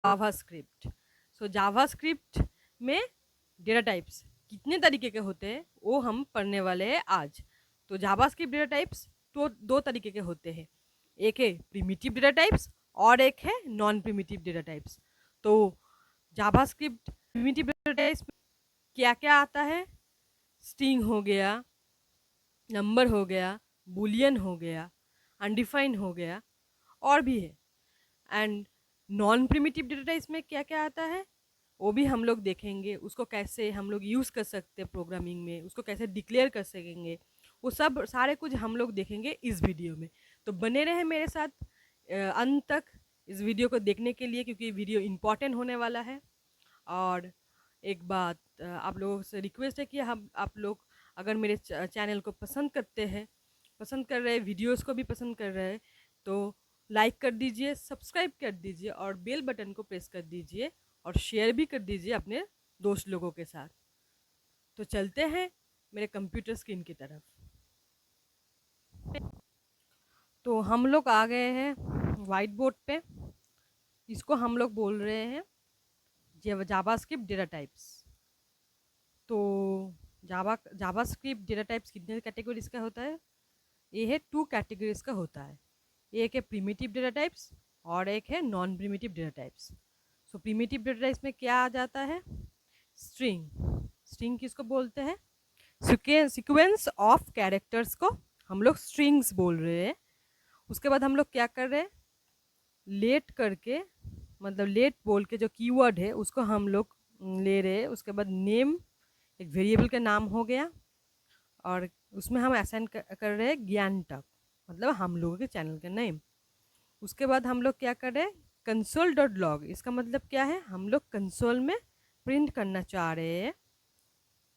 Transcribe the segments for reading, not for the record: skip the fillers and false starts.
JavaScript. सो JavaScript में data types कितने तरीके के होते हैं वो हम पढ़ने वाले हैं आज। तो जावास्क्रिप्ट डेटा टाइप्स तो दो तरीके के होते हैं, एक है प्रिमिटिव डेटा टाइप्स और एक है नॉन प्रिमिटिव डेटा टाइप्स। तो जावास्क्रिप्ट प्रिमिटिव डेटा टाइप्स में क्या क्या आता है? स्ट्रिंग हो गया, नंबर हो गया, बुलियन हो गया, अनडिफाइंड हो गया, और भी है। And non primitive data types में क्या क्या आता है वो भी हम लोग देखेंगे, उसको कैसे हम लोग यूज़ कर सकते हैं प्रोग्रामिंग में, उसको कैसे डिक्लेयर कर सकेंगे, वो सब सारे कुछ हम लोग देखेंगे इस वीडियो में। तो बने रहे मेरे साथ अंत तक इस वीडियो को देखने के लिए, क्योंकि वीडियो इम्पॉर्टेंट होने वाला है। और एक बात आप लोगों से रिक्वेस्ट है कि हम आप लोग अगर मेरे चैनल को पसंद करते हैं, पसंद कर रहे हैं, वीडियोस को भी पसंद कर रहे हैं, तो लाइक कर दीजिए, सब्सक्राइब कर दीजिए और बेल बटन को प्रेस कर दीजिए और शेयर भी कर दीजिए अपने दोस्त लोगों के साथ। तो चलते हैं मेरे कंप्यूटर स्क्रीन की तरफ। तो हम लोग आ गए हैं वाइट बोर्ड पे। इसको हम लोग बोल रहे हैं जावास्क्रिप्ट डेटा टाइप्स। तो जावास्क्रिप्ट डेटा टाइप्स कितने कैटेगरीज का होता है? ये है 2 कैटेगरीज का होता है। एक है प्रिमिटिव डेटा टाइप्स और एक है नॉन प्रिमिटिव डेटा टाइप्स। सो प्रिमिटिव डेटा टाइप्स में क्या आ जाता है? स्ट्रिंग। स्ट्रिंग किसको बोलते हैं? सीक्वेंस ऑफ कैरेक्टर्स को हम लोग स्ट्रिंग्स बोल रहे हैं। उसके बाद हम लोग क्या कर रहे हैं? लेट करके, मतलब लेट बोल के जो कीवर्ड है उसको हम लोग ले रहे हैं। उसके बाद नेम एक वेरिएबल का नाम हो गया, और उसमें हम असाइन कर रहे हैं ज्ञान तक, मतलब हम लोगों के चैनल का नेम। उसके बाद हम लोग क्या कर रहे हैं? Console dot log. इसका मतलब क्या है? हम लोग कंसोल में प्रिंट करना चाह रहे हैं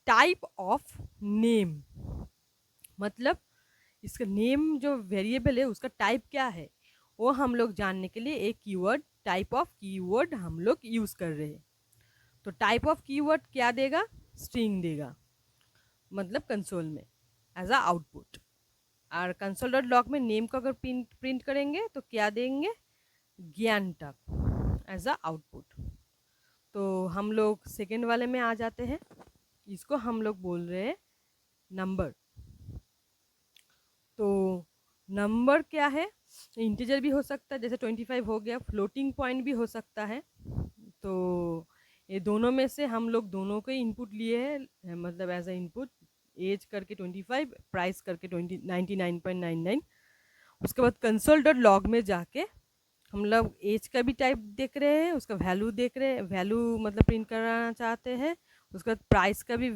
टाइप ऑफ नेम, मतलब इसका नेम जो वेरिएबल है उसका टाइप क्या है वो हम लोग जानने के लिए एक कीवर्ड, टाइप ऑफ कीवर्ड हम लोग यूज़ कर रहे हैं। तो टाइप ऑफ कीवर्ड क्या देगा? स्ट्रिंग देगा, मतलब कंसोल में एज अ आउटपुट। और कंसोल डॉट लॉग में नेम को अगर प्रिंट करेंगे तो क्या देंगे? ज्ञान तक एज अ आउटपुट। तो हम लोग सेकेंड वाले में आ जाते हैं। इसको हम लोग बोल रहे हैं नंबर। तो नंबर क्या है? इंटीजर भी हो सकता है, जैसे 25 हो गया, फ्लोटिंग पॉइंट भी हो सकता है। तो ये दोनों में से हम लोग दोनों को इनपुट लिए हैं, मतलब एज अ इनपुट एज करके 25, प्राइस करके 99.99। उसके बाद कंसोल डॉट लॉग में जाके हम लोग एज का भी टाइप देख रहे हैं, उसका वैल्यू देख रहे हैं, वैल्यू मतलब प्रिंट कराना चाहते हैं। उसके बाद प्राइस का भी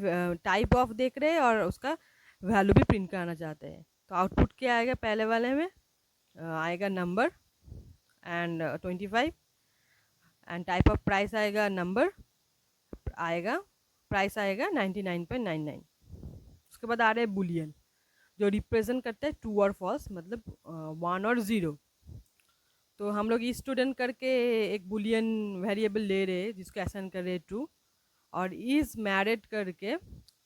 टाइप ऑफ देख रहे हैं और उसका वैल्यू भी प्रिंट कराना चाहते हैं। तो आउटपुट क्या आएगा? पहले वाले में आएगा number and 25, and type of price आएगा नंबर, आएगा प्राइस आएगा 99.99। उसके बाद आ रहे हैं बुलियन, जो रिप्रेजेंट करते हैं ट्रू और फॉल्स, मतलब 1 और 0। तो हम लोग स्टूडेंट करके एक बुलियन वेरिएबल ले रहे हैं जिसको असाइन कर रहे हैं ट्रू, और इज मैरिड करके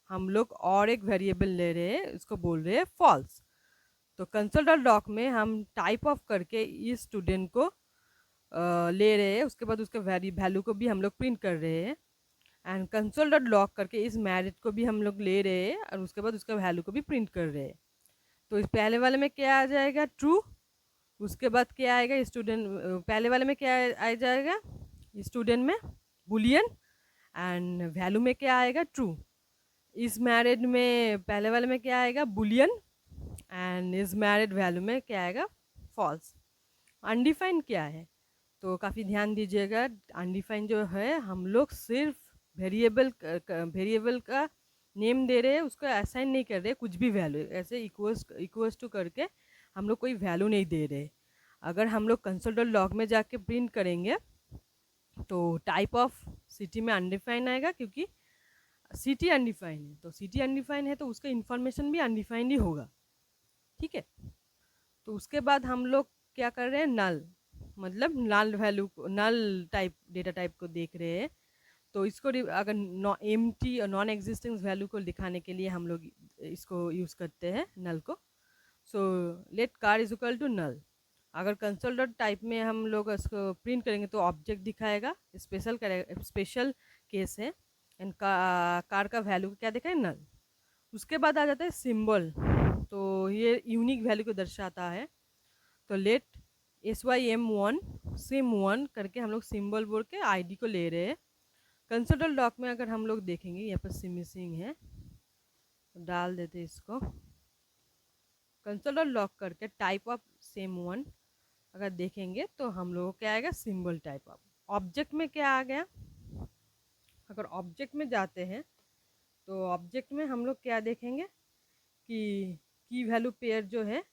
हम लोग और एक वेरिएबल ले रहे हैं, इसको बोल रहे हैं फॉल्स। तो कंसोल डॉट लॉग में हम टाइप ऑफ करके इस स्टूडेंट को ले रहे हैं, उसके बाद उसके वैल्यू को भी हम लोग प्रिंट कर रहे हैं। एंड कंसोल डॉट लॉग करके इस मैरिड को भी हम लोग ले रहे हैं और उसके बाद उसका वैल्यू को भी प्रिंट कर रहे हैं। तो इस पहले वाले में क्या आ जाएगा? ट्रू। उसके बाद क्या आएगा? स्टूडेंट, पहले वाले में क्या आ जाएगा? स्टूडेंट में बुलियन, एंड वैल्यू में क्या आएगा? ट्रू। इस मैरिड में पहले वाले में क्या आएगा? बुलियन, एंड इस मैरिड वैल्यू में क्या आएगा? फॉल्स। अनडिफाइंड क्या है? तो काफ़ी ध्यान दीजिएगा, अनडिफाइंड जो है हम लोग सिर्फ वेरिएबल का नेम दे रहे हैं, उसको असाइन नहीं कर रहे कुछ भी वैल्यू, ऐसे इक्वल्स टू करके हम लोग कोई वैल्यू नहीं दे रहे। अगर हम लोग कंसोल डॉट लॉग में जाके प्रिंट करेंगे तो टाइप ऑफ सिटी में अनडिफाइन आएगा, क्योंकि सिटी अनडिफाइन है। तो सिटी अनडिफाइन है तो उसका इन्फॉर्मेशन भी अनडिफाइंड ही होगा, ठीक है। तो उसके बाद हम लोग क्या कर रहे हैं? नल, मतलब नल वैल्यू को, नल टाइप डेटा टाइप को देख रहे हैं। तो इसको अगर एम्प्टी और नॉन एग्जिस्टिंग वैल्यू को दिखाने के लिए हम लोग इसको यूज़ करते हैं नल को। So let car is equal to null. अगर कंसोल डॉट टाइप में हम लोग इसको प्रिंट करेंगे तो ऑब्जेक्ट दिखाएगा, स्पेशल करेगा, स्पेशल केस है। एंड कार का वैल्यू क्या दिखाए, नल। उसके बाद आ जाता है सिंबल, तो ये यूनिक वैल्यू को दर्शाता है। तो लेट SYM1 SIM1 करके हम लोग सिंबल बोल के आईडी को ले रहे हैं। कंसोल डॉक में अगर हम लोग देखेंगे यहाँ पर सिमिसिंग है, तो डाल देते इसको। कंसोल लॉक करके टाइप ऑफ SIM1 अगर देखेंगे तो हम लोगों को क्या आएगा, सिंबल टाइप ऑफ। ऑब्जेक्ट में क्या आ गया, अगर ऑब्जेक्ट में जाते हैं तो ऑब्जेक्ट में हम लोग क्या देखेंगे कि की वैल्यू पेयर जो है,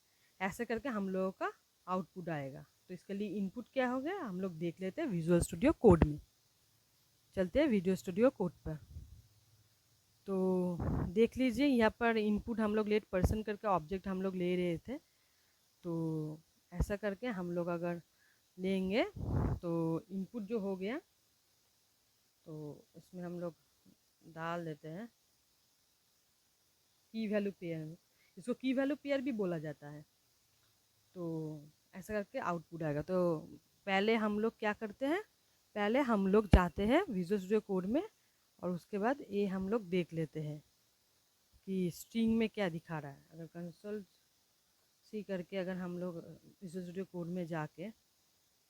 ऐसे करके हम लोगों का आउटपुट आएगा। तो इसके लिए इनपुट क्या हो गया, हम लोग देख लेते हैं विजुअल स्टूडियो कोड में। चलते हैं विजुअल स्टूडियो कोड पर। तो देख लीजिए यहाँ पर इनपुट हम लोग लेट पर्सन करके ऑब्जेक्ट हम लोग ले रहे थे। तो ऐसा करके हम लोग अगर लेंगे तो इनपुट जो हो गया, तो इसमें हम लोग डाल देते हैं की वैल्यू पेयर। इसको की वैल्यू पेयर भी बोला जाता है। तो ऐसा करके आउटपुट आएगा। तो पहले हम लोग क्या करते हैं, पहले हम लोग जाते हैं विजुअल स्टूडियो कोड में, और उसके बाद ये हम लोग देख लेते हैं कि स्ट्रिंग में क्या दिखा रहा है। अगर कंसोल सी करके अगर हम लोग विजुअल स्टूडियो कोड में जाके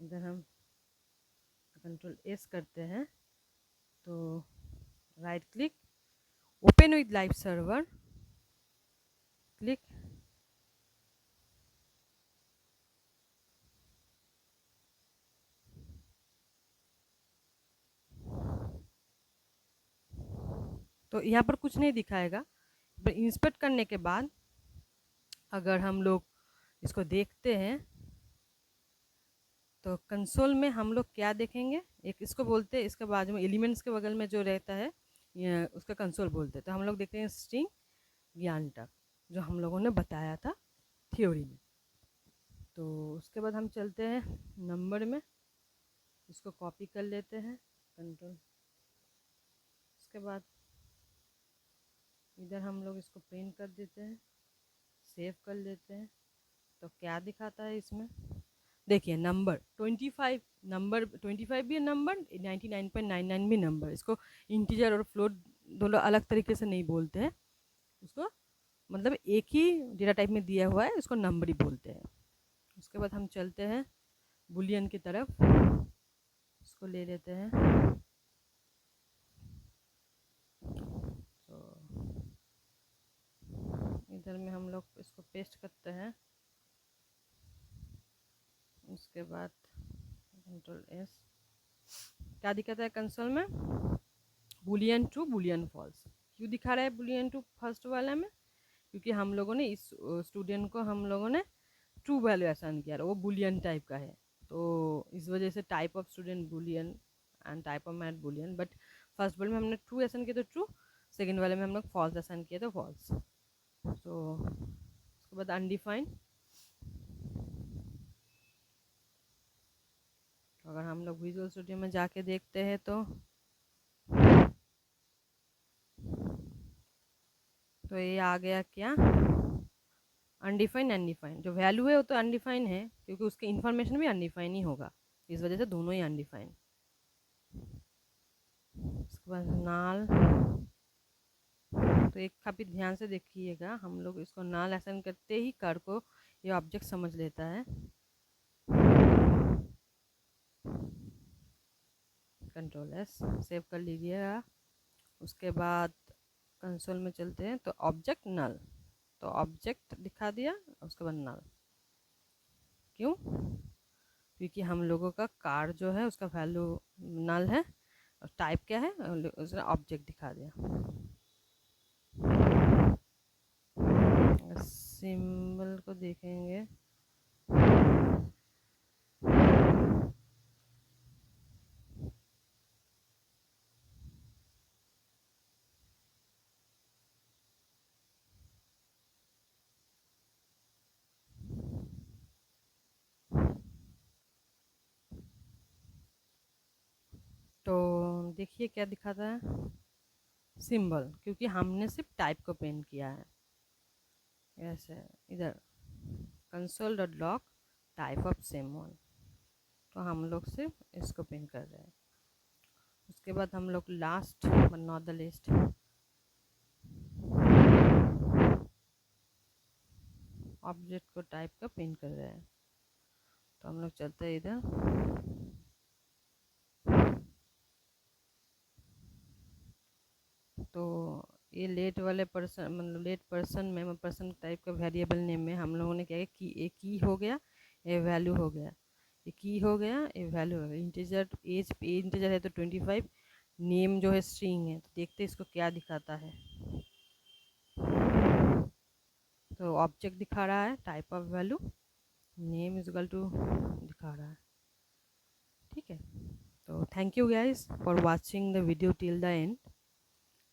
इधर हम कंट्रोल S करते हैं, तो right click, open with live server, click, तो यहाँ पर कुछ नहीं दिखाएगा। पर इंस्पेक्ट करने के बाद अगर हम लोग इसको देखते हैं तो कंसोल में हम लोग क्या देखेंगे, एक इसको बोलते हैं, इसके बाजू में एलिमेंट्स के बगल में जो रहता है उसका कंसोल बोलते हैं। तो हम लोग देखते हैं स्ट्रिंग ज्ञान तक, जो हम लोगों ने बताया था थ्योरी में। तो उसके बाद हम चलते हैं नंबर में, इसको कॉपी कर लेते हैं कंट्रोल। उसके बाद इधर हम लोग इसको प्रिंट कर देते हैं, सेव कर लेते हैं। तो क्या दिखाता है इसमें, देखिए नंबर 25, नंबर 25 भी नंबर, 99.99 भी नंबर। इसको इंटीजर और फ्लोट दोनों अलग तरीके से नहीं बोलते हैं, उसको मतलब एक ही डेटा टाइप में दिया हुआ है, इसको नंबर ही बोलते हैं। उसके बाद हम चलते हैं बुलियन की तरफ, इसको ले लेते हैं। तो इधर में हम लोग इसको पेस्ट करते हैं। उसके बाद कंट्रोल S, क्या दिखाता है कंसोल में, बुलियन ट्रू बुलियन फॉल्स। क्यों दिखा रहा है बुलियन ट्रू फर्स्ट वाले में, क्योंकि हम लोगों ने इस स्टूडेंट को हम लोगों ने ट्रू वैल्यू असाइन किया, वो बुलियन टाइप का है। तो इस वजह से type of student Boolean and type of math Boolean. But first वाले में हमने ट्रू असाइन किया तो ट्रू, सेकेंड वाले में हम लोग फॉल्स असाइन किया तो फॉल्स। तो उसके बाद अनडिफाइंड, अगर हम लोग विजुअल स्टूडियो में जाके देखते हैं तो ये आ गया क्या, अनडिफाइंड अनडिफाइंड। जो वैल्यू है वो तो अनडिफाइंड है, क्योंकि उसके इन्फॉर्मेशन भी अनडिफाइंड ही होगा, इस वजह से दोनों ही अनडिफाइंड। उसके बाद नाल, तो एक काफ़ी ध्यान से देखिएगा, हम लोग इसको नाल असाइन करते ही कार को ये ऑब्जेक्ट समझ लेता है। कंट्रोल S सेव कर लीजिएगा। उसके बाद कंसोल में चलते हैं, तो ऑब्जेक्ट नल, तो ऑब्जेक्ट दिखा दिया, उसके बाद नल। क्यों, क्योंकि हम लोगों का कार जो है उसका वैल्यू नल है, और टाइप क्या है, उसने ऑब्जेक्ट दिखा दिया। सिंबल को देखेंगे, तो देखिए क्या दिखाता है, सिंबल, क्योंकि हमने सिर्फ टाइप को पेंट किया है। ऐसे इधर console dot log type of same one, तो हम लोग सिर्फ इसको पिन कर रहे हैं। उसके बाद हम लोग last but not the list object को टाइप का पिन कर रहे हैं। तो हम लोग चलते हैं इधर, तो ये लेट वाले पर्सन मतलब लेट पर्सन में पर्सन टाइप का वेरिएबल नेम में हम लोगों ने क्या है कि एक की हो गया, ए वैल्यू हो गया, ये की हो गया, ए वैल्यू हो गया। इंटीजर एज इंटीजर है तो 25, नेम जो है स्ट्रिंग है, तो देखते हैं इसको क्या दिखाता है। तो ऑब्जेक्ट दिखा रहा है type of value, name is equal to दिखा रहा है। ठीक है, तो thank you guys for watching the video till the end.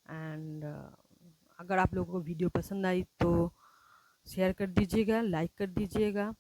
And अगर आप लोगों को वीडियो पसंद आई तो शेयर कर दीजिएगा, लाइक कर दीजिएगा।